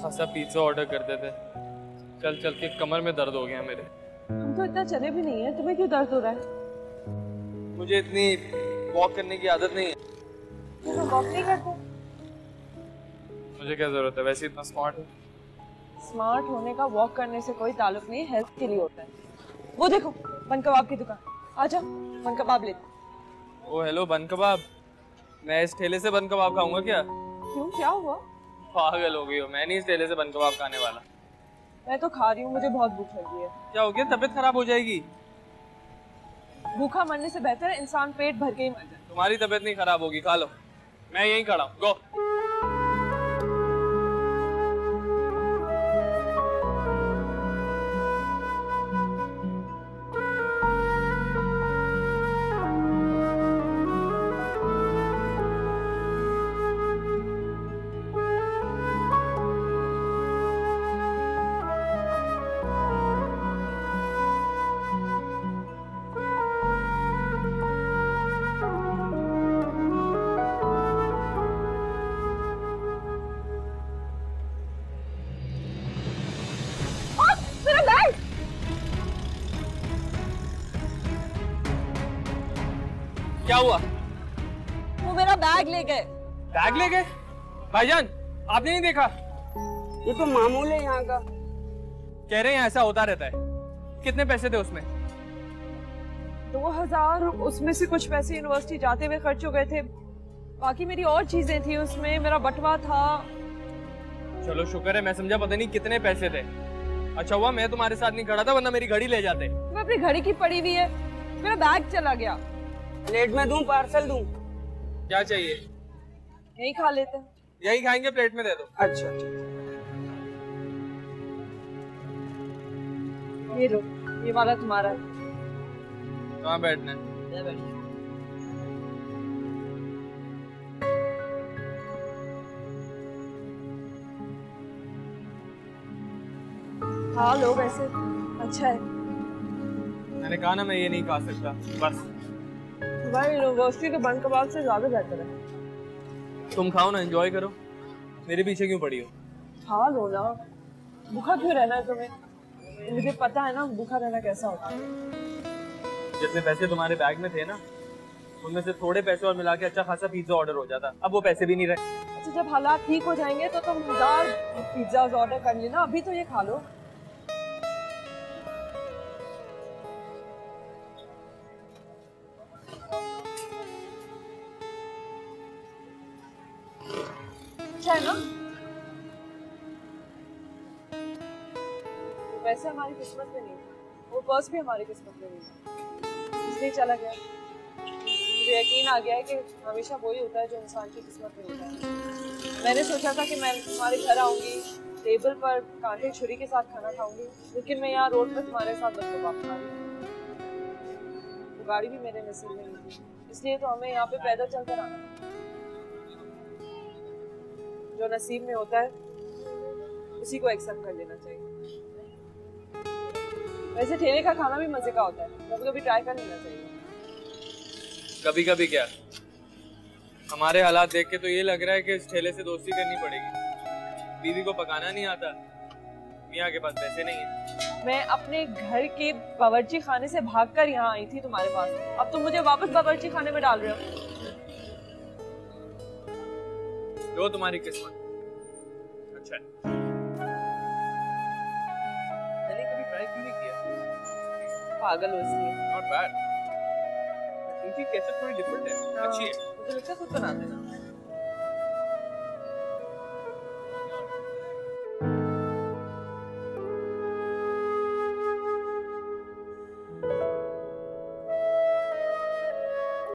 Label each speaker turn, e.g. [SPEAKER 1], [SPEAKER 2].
[SPEAKER 1] खासा pizza order करते थे। चल चल के कमर में दर्द हो गया मेरे।
[SPEAKER 2] हम तो इतना चले भी नहीं है, तुम्हें क्यों दर्द हो रहा है?
[SPEAKER 1] मुझे इतनी वॉक करने की आदत नहीं है।
[SPEAKER 2] तुम वॉक नहीं करते?
[SPEAKER 1] मुझे क्या जरूरत है, वैसे इतना स्मार्ट है।
[SPEAKER 2] स्मार्ट होने का वॉक करने से कोई ताल्लुक नहीं, हेल्थ के लिए होता है। वो देखो बन कबाब की दुकान, आजा बन कबाब ले।
[SPEAKER 1] ओ हेलो, बन कबाब। मैं इस ठेले से बन कबाब खाऊंगा क्या?
[SPEAKER 2] क्यों, क्या हुआ?
[SPEAKER 1] पागल हो गई हो, मैं नहीं इस ठेले से बन कबाब खाने वाला।
[SPEAKER 2] मैं तो खा रही हूँ, मुझे बहुत भूख लगी है।
[SPEAKER 1] क्या हो गया, तबीयत खराब हो जाएगी।
[SPEAKER 2] भूखा मरने से बेहतर है इंसान पेट भर के ही मर जाए।
[SPEAKER 1] तुम्हारी तबीयत नहीं खराब होगी, खा लो। मैं यहीं खड़ा हूँ, गो। क्या हुआ?
[SPEAKER 2] वो मेरा बैग ले गए।
[SPEAKER 1] बैग ले गए? भाईजान आपने नहीं देखा?
[SPEAKER 3] ये तो मामूल है यहाँ का।
[SPEAKER 1] कह रहे हैं ऐसा होता रहता है। कितने पैसे थे उसमें?
[SPEAKER 2] 2000, उसमें से कुछ पैसे यूनिवर्सिटी जाते हुए खर्च हो गए थे, बाकी मेरी और चीजें थी उसमें, मेरा बटवा था।
[SPEAKER 1] चलो शुक्र है, मैं समझा पता नहीं कितने पैसे थे। अच्छा हुआ मैं तुम्हारे साथ नहीं खड़ा था, वरना मेरी घड़ी ले जाते।
[SPEAKER 2] मैं अपनी घड़ी की पड़ी हुई है, मेरा बैग चला गया।
[SPEAKER 3] प्लेट में दूं, पार्सल दूं?
[SPEAKER 1] क्या चाहिए?
[SPEAKER 2] यही खा लेते हैं।
[SPEAKER 1] यही खाएंगे, प्लेट में दे दो।
[SPEAKER 3] अच्छा
[SPEAKER 2] ये लो, ये वाला तुम्हारा है।
[SPEAKER 1] कहाँ बैठना है?
[SPEAKER 2] हाँ लो, वैसे अच्छा है।
[SPEAKER 1] मैंने कहा ना मैं ये नहीं खा सकता, बस।
[SPEAKER 2] तुम्हारी यूनिवर्सिटी के बन कबाब से ज्यादा बेहतर है।
[SPEAKER 1] तुम खाओ ना, एंजॉय करो। मेरे पीछे क्यों पड़ी हो?
[SPEAKER 2] खा लो ना, भूखा क्यों रहना है तुम्हें? मुझे पता है ना भूखा रहना कैसा होता है।
[SPEAKER 1] जितने पैसे तुम्हारे बैग में थे ना, उनमें से थोड़े पैसे और मिला के अच्छा खासा पिज्जा ऑर्डर हो जाता। अब वो पैसे भी नहीं रहे।
[SPEAKER 2] अच्छा, जब हालात ठीक हो जाएंगे तो तुम 1000 पिज्जा ऑर्डर कर लेना, अभी तो ये खा लो। अच्छा है ना? वैसे हमारी किस्मत में नहीं था, वो पर्स भी हमारी किस्मत में नहीं था, इसलिए चला गया। मुझे यकीन आ गया है कि हमेशा वही होता है जो इंसान की किस्मत में होता है। मैंने सोचा था कि मैं तुम्हारे घर आऊंगी, टेबल पर कांटे छुरी के साथ खाना खाऊंगी, लेकिन मैं यहाँ रोड पर तुम्हारे साथ बदतमीजी खा रही हूँ। वो गाड़ी भी मेरे नसीब में नहीं थी, इसलिए तो हमें यहाँ पे पैदल चलकर आना। जो नसीब में होता है उसी को एक्सेप्ट कर लेना चाहिए। वैसे ठेले का खाना भी मजे का होता है, कभी कभी ट्राई कर लेना चाहिए।
[SPEAKER 1] कभी कभी क्या? हमारे हालात देख के तो ये लग रहा है कि इस ठेले से दोस्ती करनी पड़ेगी। बीवी को पकाना नहीं आता, मियाँ के पास पैसे नहीं है।
[SPEAKER 2] मैं अपने घर के बावर्ची खाने से भागकर यहाँ आई थी तुम्हारे पास, अब तुम मुझे वापस बावर्ची खाने में डाल रहे हो।
[SPEAKER 1] जो तुम्हारी किस्मत। अच्छा है। मैंने कभी ट्राई क्यों नहीं किया?
[SPEAKER 2] पागल हो इसलिए।
[SPEAKER 1] Not bad. इनकी कैसे थोड़ी डिफरेंट है, अच्छी है।
[SPEAKER 2] मुझे लगता है खुद बना देना।